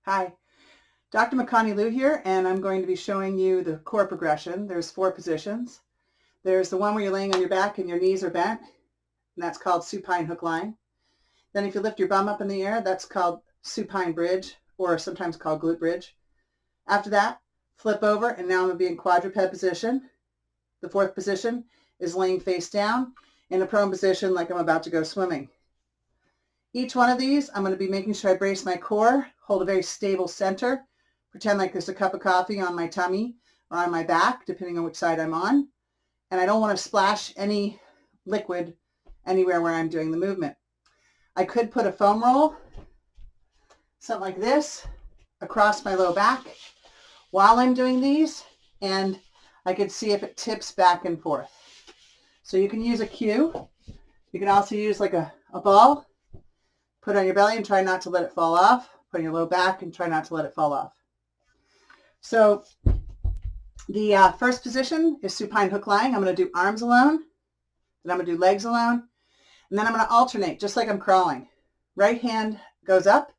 Hi, Dr. Makani Lew here, and I'm going to be showing you the core progression. There's 4 positions. There's the one where you're laying on your back and your knees are bent, and that's called supine hook lying. Then if you lift your bum up in the air, that's called supine bridge, or sometimes called glute bridge. After that, flip over, and now I'm going to be in quadruped position. The 4th position is laying face down in a prone position like I'm about to go swimming. Each one of these, I'm going to be making sure I brace my core, hold a very stable center, pretend like there's a cup of coffee on my tummy or on my back, depending on which side I'm on. And I don't want to splash any liquid anywhere where I'm doing the movement. I could put a foam roll, something like this, across my low back while I'm doing these, and I could see if it tips back and forth. So you can use a cue. You can also use like a ball. Put it on your belly and try not to let it fall off. Put on your low back and try not to let it fall off. So the first position is supine hook lying. I'm going to do arms alone. Then I'm going to do legs alone. And then I'm going to alternate just like I'm crawling. Right hand goes up.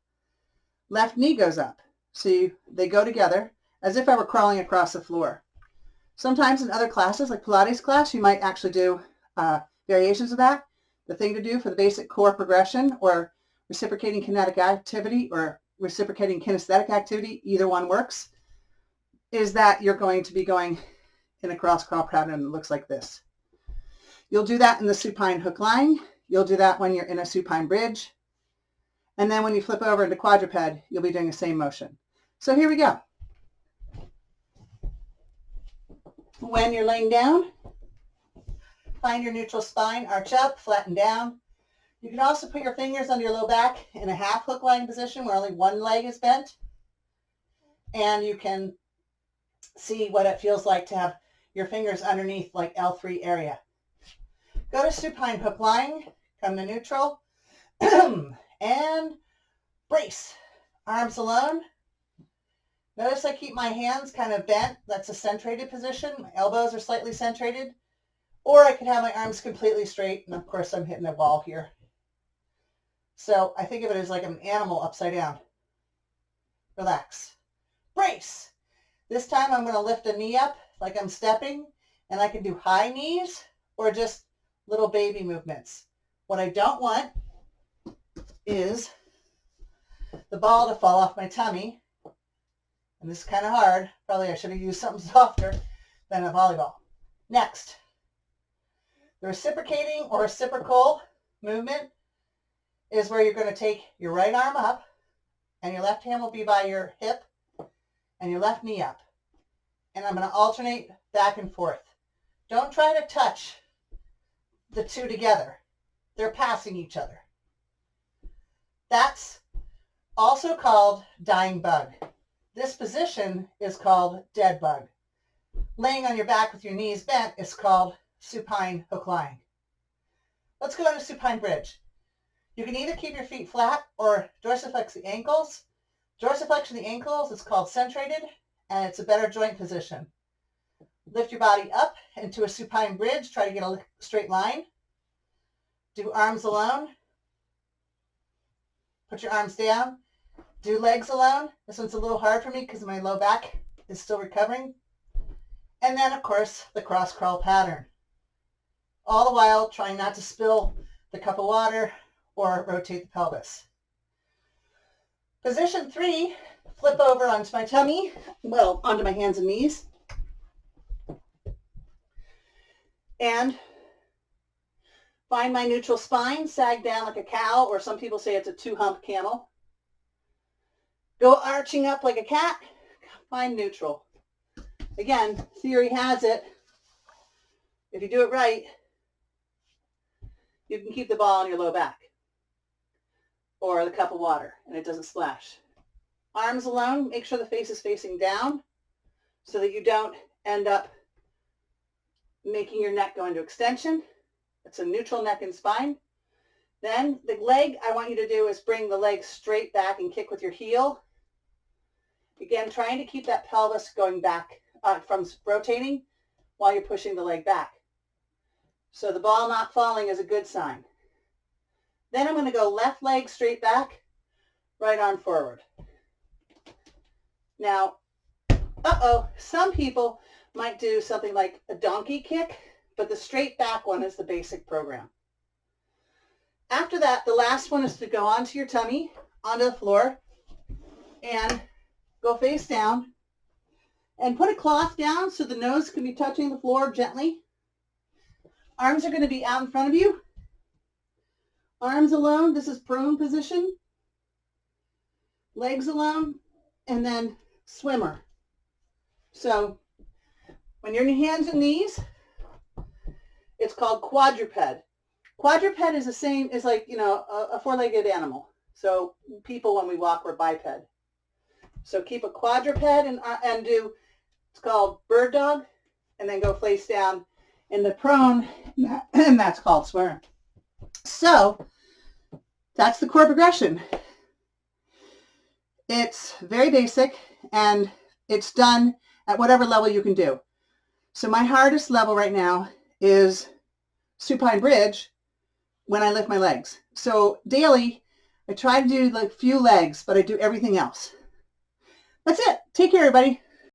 Left knee goes up. So they go together as if I were crawling across the floor. Sometimes in other classes, like Pilates class, you might actually do variations of that. The thing to do for the basic core progression or reciprocating kinetic activity or reciprocating kinesthetic activity, either one works, is that you're going to be going in a cross crawl pattern that looks like this. You'll do that in the supine hook lying. You'll do that when you're in a supine bridge. And then when you flip over into quadruped, you'll be doing the same motion. So here we go. When you're laying down, find your neutral spine, arch up, flatten down. You can also put your fingers under your low back in a half hook lying position where only one leg is bent. And you can see what it feels like to have your fingers underneath like L3 area. Go to supine hook lying, come to neutral, and brace. Arms alone. Notice I keep my hands kind of bent. That's a centrated position. My elbows are slightly centrated. Or I could have my arms completely straight, and of course I'm hitting a wall here. So I think of it as like an animal upside down. Relax. Brace. This time I'm going to lift a knee up like I'm stepping, and I can do high knees or just little baby movements. What I don't want is the ball to fall off my tummy. And this is kind of hard. Probably I should have used something softer than a volleyball. Next. The reciprocating or reciprocal movement is where you're going to take your right arm up and your left hand will be by your hip and your left knee up. And I'm going to alternate back and forth. Don't try to touch the two together. They're passing each other. That's also called dying bug. This position is called dead bug. Laying on your back with your knees bent is called supine hook lying. Let's go into supine bridge. You can either keep your feet flat or dorsiflex the ankles. Dorsiflexion of the ankles is called centrated, and it's a better joint position. Lift your body up into a supine bridge. Try to get a straight line. Do arms alone. Put your arms down. Do legs alone. This one's a little hard for me because my low back is still recovering. And then, of course, the cross crawl pattern. All the while trying not to spill the cup of water or rotate the pelvis. Position 3, flip over onto my tummy, well, onto my hands and knees. And find my neutral spine, sag down like a cow, or some people say it's a 2-hump camel. Go arching up like a cat, find neutral. Again, theory has it, if you do it right, you can keep the ball on your low back or the cup of water and it doesn't splash. Arms alone, make sure the face is facing down so that you don't end up making your neck go into extension. It's a neutral neck and spine. Then the leg, I want you to do is bring the leg straight back and kick with your heel. Again, trying to keep that pelvis going back from rotating while you're pushing the leg back. So the ball not falling is a good sign. Then I'm going to go left leg straight back, right arm forward. Now, some people might do something like a donkey kick, but the straight back one is the basic program. After that, the last one is to go onto your tummy, onto the floor, and go face down, and put a cloth down so the nose can be touching the floor gently. Arms are going to be out in front of you. Arms alone, this is prone position. Legs alone, and then swimmer. So when you're in your hands and knees, it's called quadruped. Quadruped is the same as, like, you know, a four-legged animal. So people, when we walk, we're biped. So keep a quadruped and do, it's called bird dog, and then go face down in the prone, and that's called swimmer. So that's the core progression. It's very basic, and it's done at whatever level you can do. So my hardest level right now is supine bridge when I lift my legs. So daily, I try to do like few legs, but I do everything else. That's it. Take care, everybody.